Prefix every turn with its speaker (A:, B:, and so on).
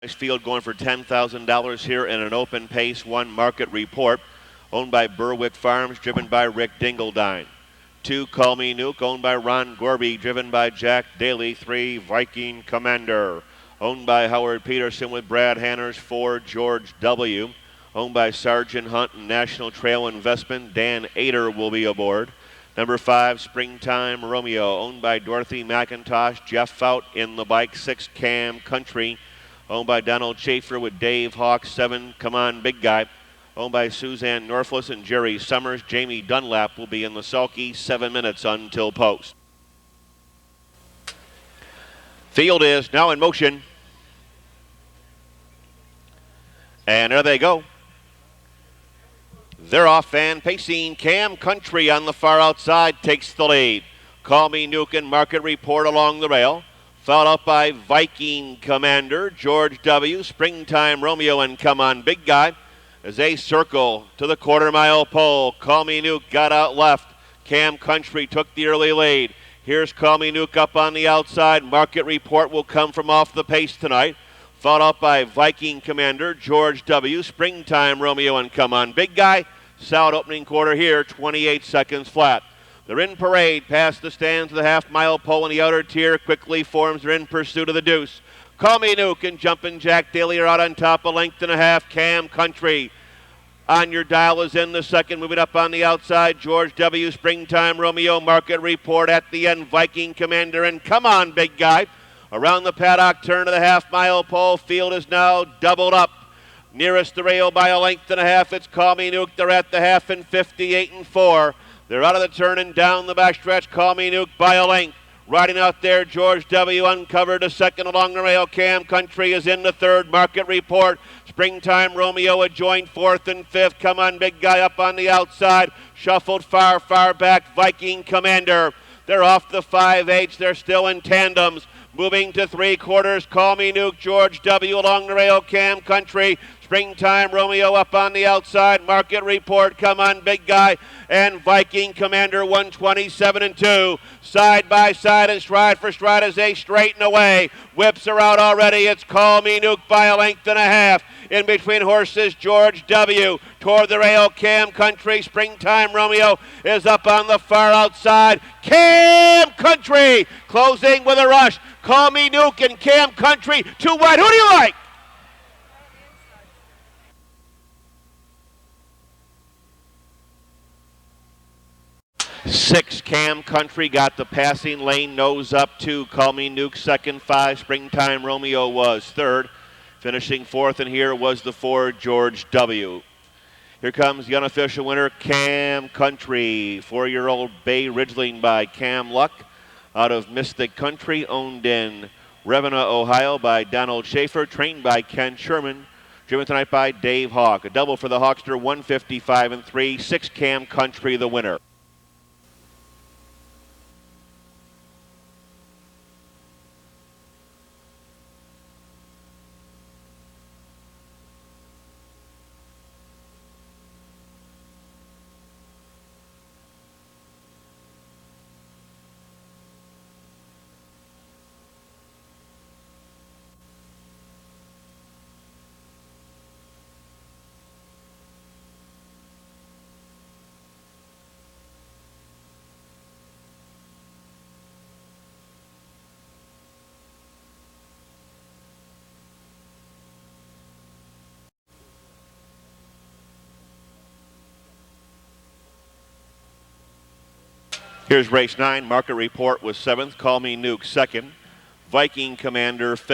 A: Nice field going for $10,000 here in an open pace 1 Market Report, owned by Berwick Farms, driven by Rick Dingledine. 2 Call Me Nuke, owned by Ron Gorby, driven by Jack Daly. 3 Viking Commander, owned by Howard Peterson with Brad Hanners. 4 George W., owned by Sergeant Hunt and National Trail Investment. Dan Ader will be aboard. Number 5 Springtime Romeo, owned by Dorothy McIntosh, Jeff Fout in the bike. 6 Cam Country, owned by Donald Schaefer with Dave Hawk. 7 Come On Big Guy, owned by Suzanne Norflus and Jerry Summers. Jamie Dunlap will be in the sulky. 7 minutes until post. Field is now in motion. And there they go. They're off and pacing. Cam Country on the far outside takes the lead. Call Me Nuke and Market Report along the rail, followed up by Viking Commander, George W., Springtime Romeo, and Come On Big Guy as they circle to the quarter-mile pole. Call Me Nuke got out left. Cam Country took the early lead. Here's Call Me Nuke up on the outside. Market Report will come from off the pace tonight, followed up by Viking Commander, George W., Springtime Romeo, and Come On Big Guy. Solid opening quarter here, 28 seconds flat. They're in parade past the stands of the half-mile pole in the outer tier. Quickly forms. They're in pursuit of the deuce. Call Me Nuke and Jumpin' Jack Daly are out on top, a length and a half. Cam Country on your dial is in the second. Moving up on the outside, George W., Springtime Romeo, Market Report at the end. Viking Commander and Come On Big Guy. Around the paddock turn of the half-mile pole. Field is now doubled up. Nearest the rail by a length and a half, it's Call Me Nuke. They're at the half in 58 4. They're out of the turn and down the backstretch. Call Me Nuke by a length. Riding out there, George W. uncovered a second along the rail. Cam Country is in the third. Market Report. Springtime Romeo a joint fourth and fifth. Come On Big Guy up on the outside. Shuffled far, far back. Viking Commander. They're off the 5/8. They're still in tandems. Moving to 3/4, Call Me Nuke, George W. along the rail. Cam Country, Springtime Romeo up on the outside. Market Report, Come On Big Guy, and Viking Commander 127 2. Side by side and stride for stride as they straighten away. Whips are out already. It's Call Me Nuke by a length and a half. In between horses, George W. Toward the rail, Cam Country. Springtime Romeo is up on the far outside. Cam Country closing with a rush. Call Me Nuke and Cam Country, 2 wide. Who do you like? Six, Cam Country got the passing lane, nose up. 2, Call Me Nuke second. 5, Springtime Romeo was third. Finishing fourth, and here was the 4, George W. Here comes the unofficial winner, Cam Country. 4-year-old Bay Ridgeling by Cam Luck out of Mystic Country, owned in Ravenna, Ohio by Donald Schaefer, trained by Ken Sherman, driven tonight by Dave Hawk. A double for the Hawkster, 155 3. 6, Cam Country the winner. Here's race 9. Market Report was 7th. Call Me Nuke 2nd. Viking Commander 5th.